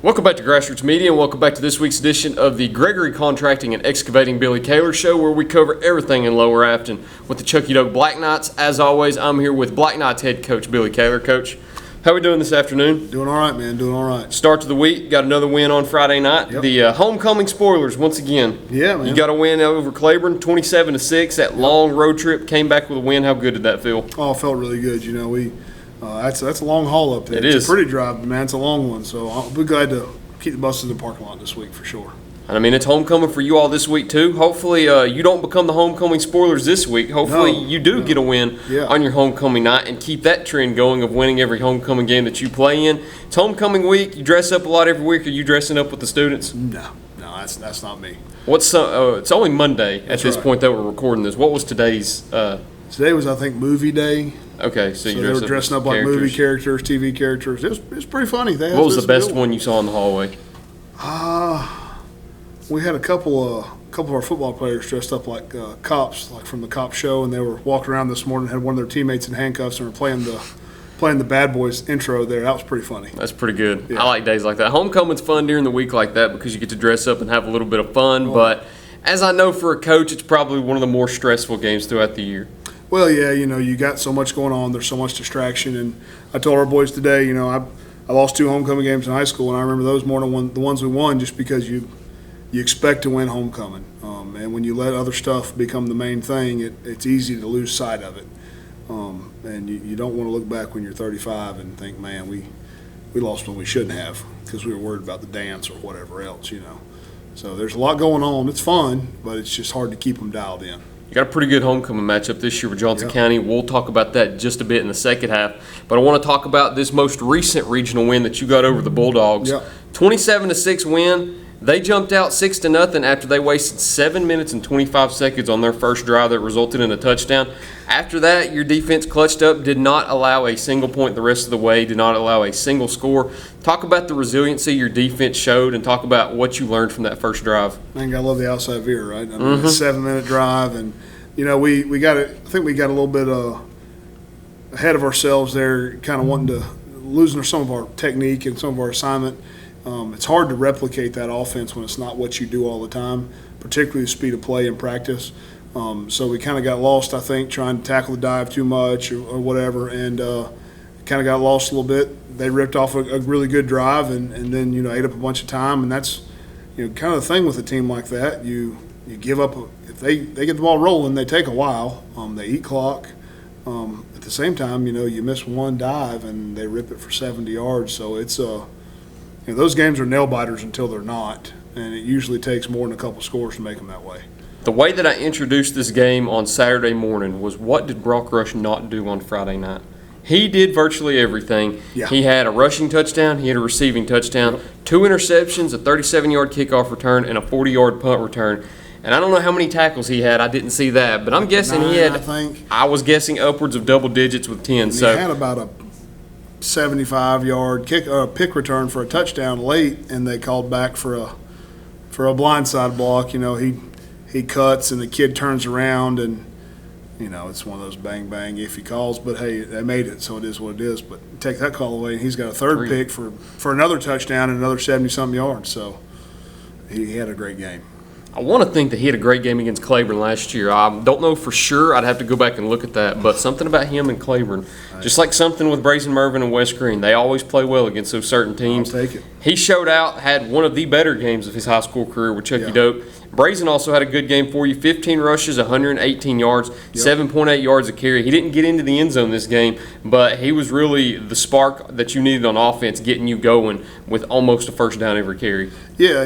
Welcome back to Grassroots Media, and welcome back to this week's edition of the Gregory Contracting and Excavating Billy Kaylor Show, where we cover everything in Lower Afton with the Chucky Doak Black Knights. As always, I'm here with Black Knights head coach Billy Kaylor. Coach, how are we doing this afternoon? Doing all right, man. Doing all right. Start to the week. Got another win on Friday night. Yep. The homecoming spoilers once again. Yeah, man. You got a win over Claiborne, 27-6. That long road trip came back with a win. How good did that feel? Oh, it felt really good. You know, that's a long haul up there. It it's is a pretty drive, man. It's a long one, so I'll be glad to keep the buses in the parking lot this week for sure. And I mean, it's homecoming for you all this week too. Hopefully, you don't become the homecoming spoilers this week. Hopefully, you do get a win on your homecoming night and keep that trend going of winning every homecoming game that you play in. It's homecoming week. You dress up a lot every week. Are you dressing up with the students? No, that's not me. It's only Monday at this point that we're recording this. What was today's? Today was, I think, movie day. Okay, so they were dressing up like movie characters, TV characters. It was pretty funny. What was the best one you saw in the hallway? We had a couple of our football players dressed up like cops, like from the cop show, and they were walking around this morning, had one of their teammates in handcuffs, and were playing the Bad Boys intro there. That was pretty funny. That's pretty good. Yeah. I like days like that. Homecoming's fun during the week like that because you get to dress up and have a little bit of fun. But as I know for a coach, it's probably one of the more stressful games throughout the year. Well, yeah, you got so much going on. There's so much distraction. And I told our boys today, I lost 2 homecoming games in high school, and I remember those more than the ones we won just because you expect to win homecoming. And when you let other stuff become the main thing, it's easy to lose sight of it. And you don't want to look back when you're 35 and think, man, we lost when we shouldn't have because we were worried about the dance or whatever else, So there's a lot going on. It's fun, but it's just hard to keep them dialed in. You got a pretty good homecoming matchup this year with Johnson County. We'll talk about that just a bit in the second half. But I want to talk about this most recent regional win that you got over the Bulldogs. 27-6 win. They jumped out 6-0 after they wasted 7 minutes and 25 seconds on their first drive that resulted in a touchdown. After that, your defense clutched up, did not allow a single point the rest of the way, did not allow a single score. Talk about the resiliency your defense showed and talk about what you learned from that first drive. I love the outside veer, right? I mean, a 7-minute drive, and we got it. I think we got a little bit ahead of ourselves there, kind of wanting to losing some of our technique and some of our assignment. It's hard to replicate that offense when it's not what you do all the time, particularly the speed of play in practice. So we kind of got lost, I think, trying to tackle the dive too much or whatever, and kind of got lost a little bit. They ripped off a really good drive and then, ate up a bunch of time, and that's, kind of the thing with a team like that. You give up if they get the ball rolling, they take a while. They eat clock. At the same time, you miss one dive and they rip it for 70 yards. So it's those games are nail biters until they're not, and it usually takes more than a couple scores to make them that way. The way that I introduced this game on Saturday morning was, what did Brock Rush not do on Friday night? He did virtually everything. Yeah. He had a rushing touchdown. He had a receiving touchdown, 2 interceptions, a 37-yard kickoff return, and a 40-yard punt return. And I don't know how many tackles he had. I didn't see that. But I'm guessing 9, he had – I was guessing upwards of double digits with 10. He had about a 75-yard pick return for a touchdown late, and they called back for a blindside block. He cuts and the kid turns around, and it's one of those bang bang iffy calls. But hey, they made it, so it is what it is. But take that call away, and he's got a third pick for another touchdown and another 70-something yards. So he had a great game. I want to think that he had a great game against Claiborne last year. I don't know for sure. I'd have to go back and look at that. But something about him and Claiborne, just like something with Brazen Mervyn and West Green, they always play well against those certain teams. I'll take it. He showed out, had one of the better games of his high school career with Chucky Doak. Brazen also had a good game for you, 15 rushes, 118 yards, 7.8 yards a carry. He didn't get into the end zone this game, but he was really the spark that you needed on offense, getting you going with almost a first down every carry. Yeah,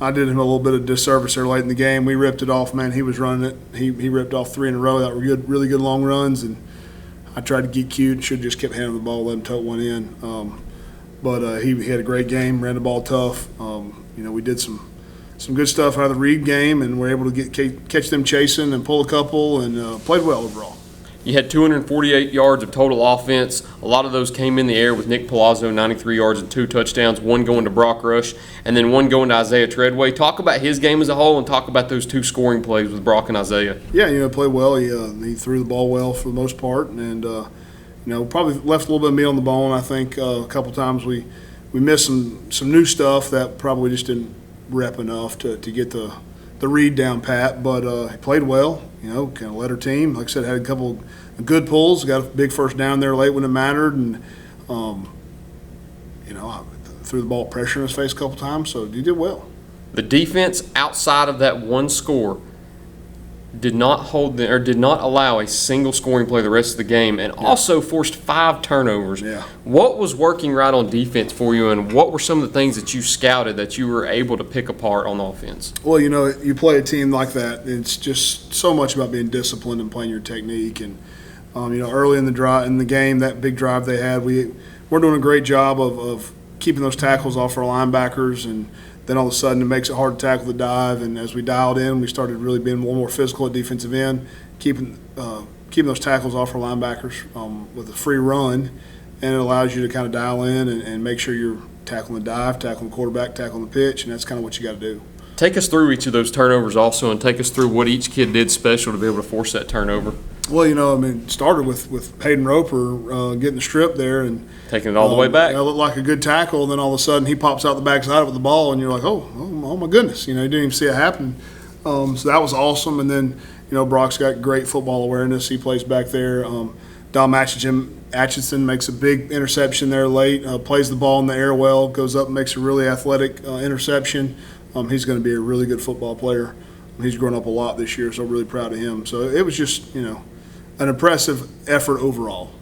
I did him a little bit of disservice there late in the game. We ripped it off, man. He was running it. He ripped off 3 in a row that were good, really good long runs, and I tried to get cute. Should have just kept handing the ball, let him tote one in. But he had a great game, ran the ball tough. We did some good stuff out of the Reed game, and were able to catch them chasing and pull a couple, and played well overall. You had 248 yards of total offense. A lot of those came in the air with Nick Palazzo, 93 yards and 2 touchdowns, 1 going to Brock Rush, and then 1 going to Isaiah Treadway. Talk about his game as a whole and talk about those 2 scoring plays with Brock and Isaiah. Yeah, played well. He threw the ball well for the most part, and probably left a little bit of meat on the bone. I think a couple times we we missed some new stuff that probably just didn't rep enough to get the read down pat. But he played well, kind of led our team. Like I said, had a couple of good pulls, got a big first down there late when it mattered, and I threw the ball pressure in his face a couple times, so he did well. The defense outside of that one score did not allow a single scoring play the rest of the game, and also forced 5 turnovers. Yeah. What was working right on defense for you, and what were some of the things that you scouted that you were able to pick apart on offense? Well, you play a team like that, it's just so much about being disciplined and playing your technique. And early in the game, that big drive they had, we're doing a great job of keeping those tackles off our linebackers, and then all of a sudden it makes it hard to tackle the dive. And as we dialed in, we started really being a little more physical at defensive end, keeping those tackles off our linebackers with a free run, and it allows you to kind of dial in and make sure you're tackling the dive, tackling the quarterback, tackling the pitch, and that's kind of what you got to do. Take us through each of those turnovers also, and take us through what each kid did special to be able to force that turnover. Well, it started with Hayden Roper getting the strip there and taking it all the way back. It looked like a good tackle, and then all of a sudden he pops out the backside with the ball, and you're like, oh my goodness, you didn't even see it happen. So that was awesome. And then Brock's got great football awareness. He plays back there. Dom Atchison makes a big interception there late. Plays the ball in the air well, goes up and makes a really athletic interception. He's going to be a really good football player. He's grown up a lot this year, so I'm really proud of him. So it was just an impressive effort overall.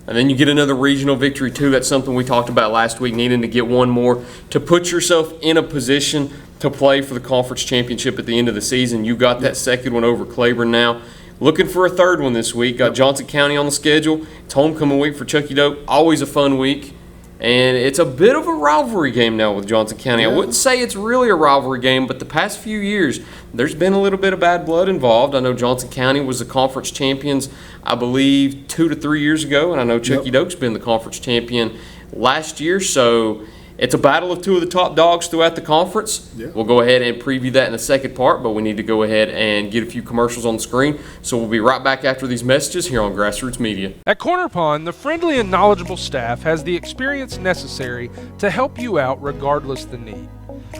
And then you get another regional victory, too. That's something we talked about last week, needing to get one more to put yourself in a position to play for the conference championship at the end of the season. You got that second one over Claiborne now. Looking for a third one this week. Got Johnson County on the schedule. It's homecoming week for Chucky Doak. Always a fun week. And it's a bit of a rivalry game now with Johnson County. I wouldn't say it's really a rivalry game, but the past few years, there's been a little bit of bad blood involved. I know Johnson County was the conference champions, I believe, 2 to 3 years ago, and I know Chucky Doak's been the conference champion last year. So it's a battle of 2 of the top dogs throughout the conference. We'll go ahead and preview that in the second part, but we need to go ahead and get a few commercials on the screen. So we'll be right back after these messages here on Grassroots Media. At Corner Pond, the friendly and knowledgeable staff has the experience necessary to help you out regardless the need.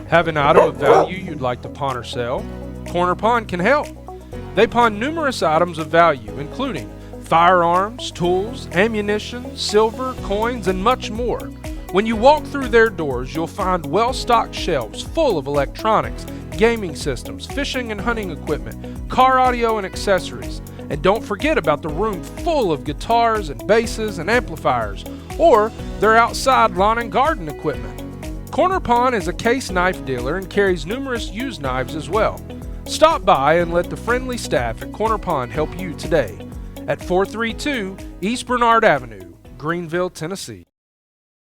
Have an item of value you'd like to pawn or sell? Corner Pond can help. They pawn numerous items of value, including firearms, tools, ammunition, silver, coins, and much more. When you walk through their doors, you'll find well-stocked shelves full of electronics, gaming systems, fishing and hunting equipment, car audio and accessories. And don't forget about the room full of guitars and basses and amplifiers, or their outside lawn and garden equipment. Corner Pond is a case knife dealer and carries numerous used knives as well. Stop by and let the friendly staff at Corner Pond help you today at 432 East Bernard Avenue, Greenville, Tennessee.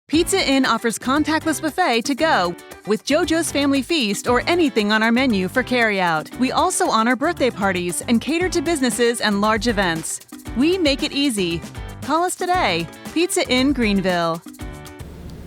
Pizza Inn offers contactless buffet to go with JoJo's Family Feast or anything on our menu for carryout. We also honor birthday parties and cater to businesses and large events. We make it easy. Call us today. Pizza Inn Greenville.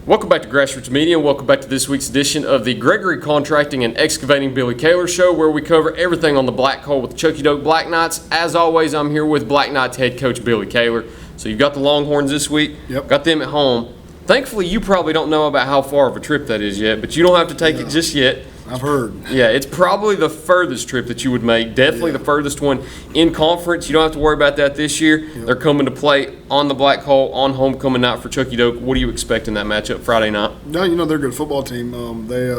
Welcome back to Grassroots Media. Welcome back to this week's edition of the Gregory Contracting and Excavating Billy Kaylor Show, where we cover everything on the black hole with the Chucky Doak Black Knights. As always, I'm here with Black Knights head coach Billy Kaylor. So you've got the Longhorns this week. Got them at home. Thankfully, you probably don't know about how far of a trip that is yet, but you don't have to take it just yet. I've heard. Yeah, it's probably the furthest trip that you would make. Definitely the furthest one in conference. You don't have to worry about that this year. They're coming to play on the Black Hole on homecoming night for Chucky Doak. What do you expect in that matchup Friday night? No, they're a good football team. They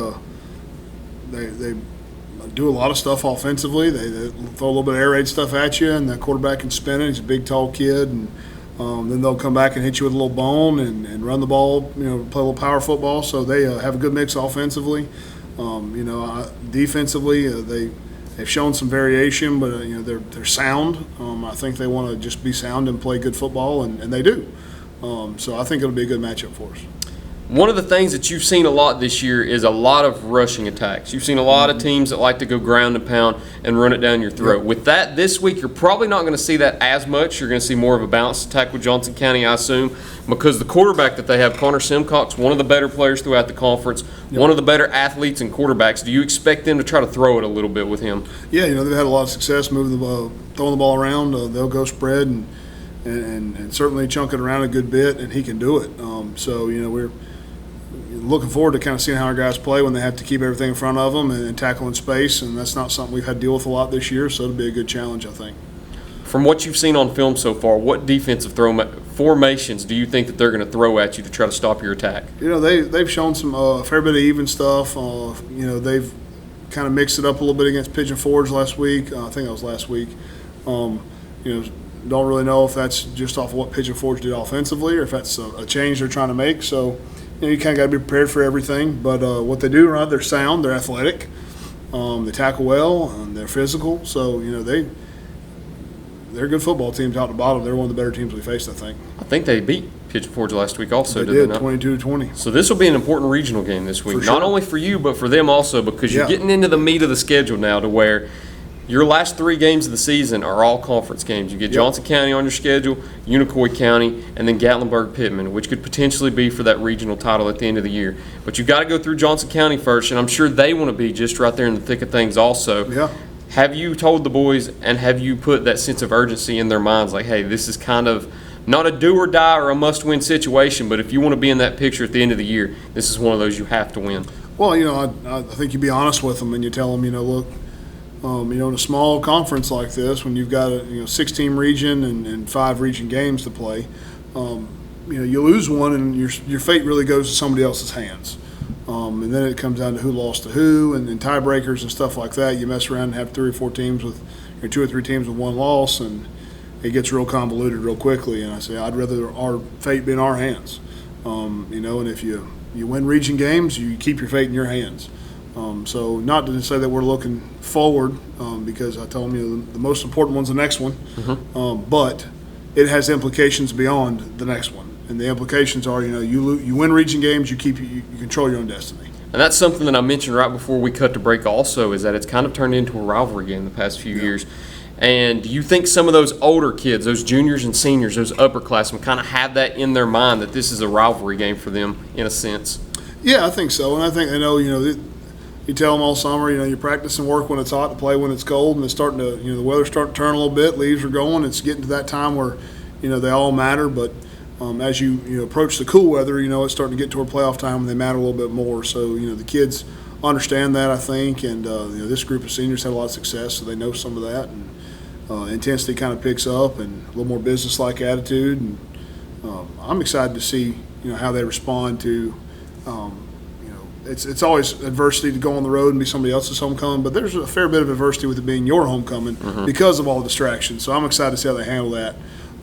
do a lot of stuff offensively. They throw a little bit of air raid stuff at you, and the quarterback can spin it. He's a big, tall kid, and then they'll come back and hit you with a little bone and run the ball, play a little power football. So they have a good mix offensively. Defensively, they've shown some variation, but they're sound. I think they want to just be sound and play good football, and they do. So I think it'll be a good matchup for us. One of the things that you've seen a lot this year is a lot of rushing attacks. You've seen a lot of teams that like to go ground and pound and run it down your throat. With that, this week, you're probably not going to see that as much. You're going to see more of a balanced attack with Johnson County, I assume, because the quarterback that they have, Connor Simcox, one of the better players throughout the conference, one of the better athletes and quarterbacks. Do you expect them to try to throw it a little bit with him? Yeah, they've had a lot of success moving the ball, throwing the ball around. They'll go spread and certainly chunk it around a good bit, and he can do it. So we're looking forward to kind of seeing how our guys play when they have to keep everything in front of them and tackle in space, and that's not something we've had to deal with a lot this year, so it'll be a good challenge, I think. From what you've seen on film so far, what defensive formations do you think that they're going to throw at you to try to stop your attack? They've shown some a fair bit of even stuff. They've kind of mixed it up a little bit against Pigeon Forge last week. I think that was last week. Don't really know if that's just off of what Pigeon Forge did offensively or if that's a change they're trying to make. So, you kind of got to be prepared for everything. But what they do, right, they're sound, they're athletic, they tackle well, and they're physical. So, they're good football teams out the bottom. They're one of the better teams we faced, I think. I think they beat Pigeon Forge last week also, They did they did, not? 22-20. So this will be an important regional game this week, For sure. not only for you, but for them also, because you're Yeah. getting into the meat of the schedule now to where your last 3 games of the season are all conference games. You get Johnson County on your schedule, Unicoi County, and then Gatlinburg-Pittman, which could potentially be for that regional title at the end of the year. But you've got to go through Johnson County first, and I'm sure they want to be just right there in the thick of things also. Yeah. Have you told the boys and have you put that sense of urgency in their minds, like, hey, this is kind of not a do or die or a must-win situation, but if you want to be in that picture at the end of the year, this is one of those you have to win? Well, I think you be honest with them and you tell them, look, in a small conference like this, when you've got a 6-team region and 5 region games to play, you lose one and your fate really goes to somebody else's hands. And then it comes down to who lost to who and tiebreakers and stuff like that. You mess around and have 3 or 4 teams with 2 or 3 teams with 1 loss, and it gets real convoluted real quickly. And I say I'd rather our fate be in our hands. And if you win region games, you keep your fate in your hands. So not to say that we're looking forward, because I tell them the most important one's the next one, but it has implications beyond the next one. And the implications are, you win region games, you control your own destiny. And that's something that I mentioned right before we cut to break also, is that it's kind of turned into a rivalry game the past few years. And do you think some of those older kids, those juniors and seniors, those upperclassmen, kind of have that in their mind that this is a rivalry game for them in a sense? Yeah, I think so. And I think they know, you tell them all summer, you practice and work when it's hot to play when it's cold, and it's starting to, the weather's starting to turn a little bit, leaves are going, it's getting to that time where, they all matter, but as you approach the cool weather, it's starting to get toward playoff time and they matter a little bit more. So, the kids understand that, I think, and this group of seniors had a lot of success, so they know some of that, and intensity kind of picks up and a little more business-like attitude, and I'm excited to see, how they respond to, it's always adversity to go on the road and be somebody else's homecoming, but there's a fair bit of adversity with it being your homecoming because of all the distractions. So I'm excited to see how they handle that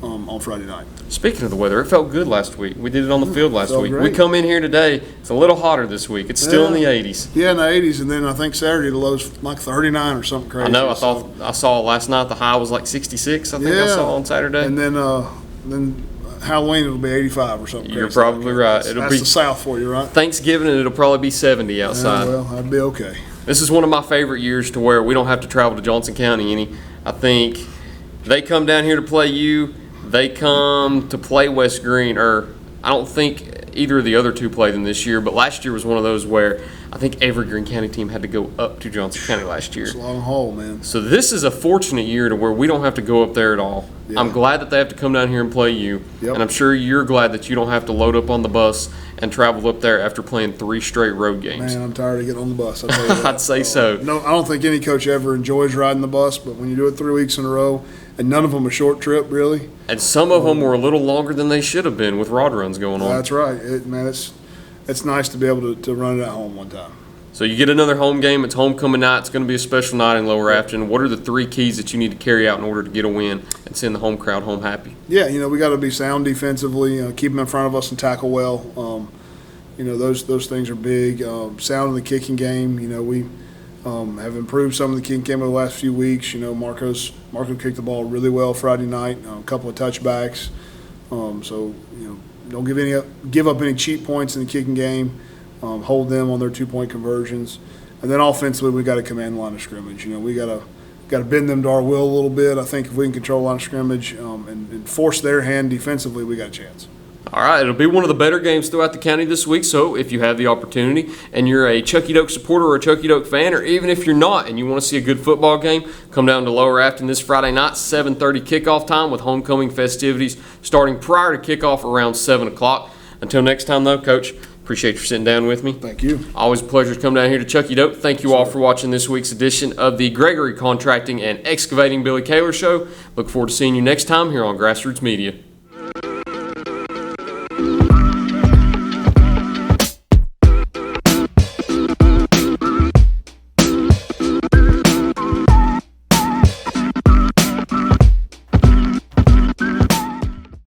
on Friday night. Speaking of the weather, it felt good last week. We did it on the field last week. Great. We come in here today, it's a little hotter this week. It's still in the 80s. Yeah, in the 80s, and then I think Saturday the low's like 39 or something crazy. I know. I saw last night the high was like 66. I think I saw on Saturday. And then Halloween it'll be 85 or something. You're crazy probably right. That's the South for you, right? Thanksgiving, and it'll probably be 70 outside. Well, I'd be okay. This is one of my favorite years to where we don't have to travel to Johnson County any. I think they come down here to play you. They come to play West Green, or I don't think either of the other two played them this year, but last year was one of those where I think every Greene County team had to go up to Johnson County last year. It's a long haul, man. So this is a fortunate year to where we don't have to go up there at all. Yeah. I'm glad that they have to come down here and play you, and I'm sure you're glad that you don't have to load up on the bus and travel up there after playing 3 straight road games. Man, I'm tired of getting on the bus. I'll tell you that. I'd say so. No, I don't think any coach ever enjoys riding the bus, but when you do it 3 weeks in a row, and none of them a short trip, really. And some of them were a little longer than they should have been with rod runs going on. That's right. It's nice to be able to run it at home one time. So you get another home game. It's homecoming night. It's going to be a special night in Lower Afton. What are the 3 keys that you need to carry out in order to get a win and send the home crowd home happy? Yeah, we got to be sound defensively, keep them in front of us and tackle well. Those things are big. Sound in the kicking game. We have improved some of the kicking game over the last few weeks. Marco kicked the ball really well Friday night. A couple of touchbacks. Don't give up any cheap points in the kicking game. Hold them on their 2-point conversions, and then offensively we got to command the line of scrimmage. We got to bend them to our will a little bit. I think if we can control the line of scrimmage and force their hand defensively, we got a chance. All right, it'll be one of the better games throughout the county this week, so if you have the opportunity and you're a Chuckey Doak supporter or a Chuckey Doak fan, or even if you're not and you want to see a good football game, come down to Lower Afton this Friday night, 7:30 kickoff time with homecoming festivities starting prior to kickoff around 7 o'clock. Until next time, though, Coach, Appreciate you sitting down with me. Thank you. Always a pleasure to come down here to Chucky Dope. Thank you all for watching this week's edition of the Gregory Contracting and Excavating Billy Kaylor Show. Look forward to seeing you next time here on Grassroots Media.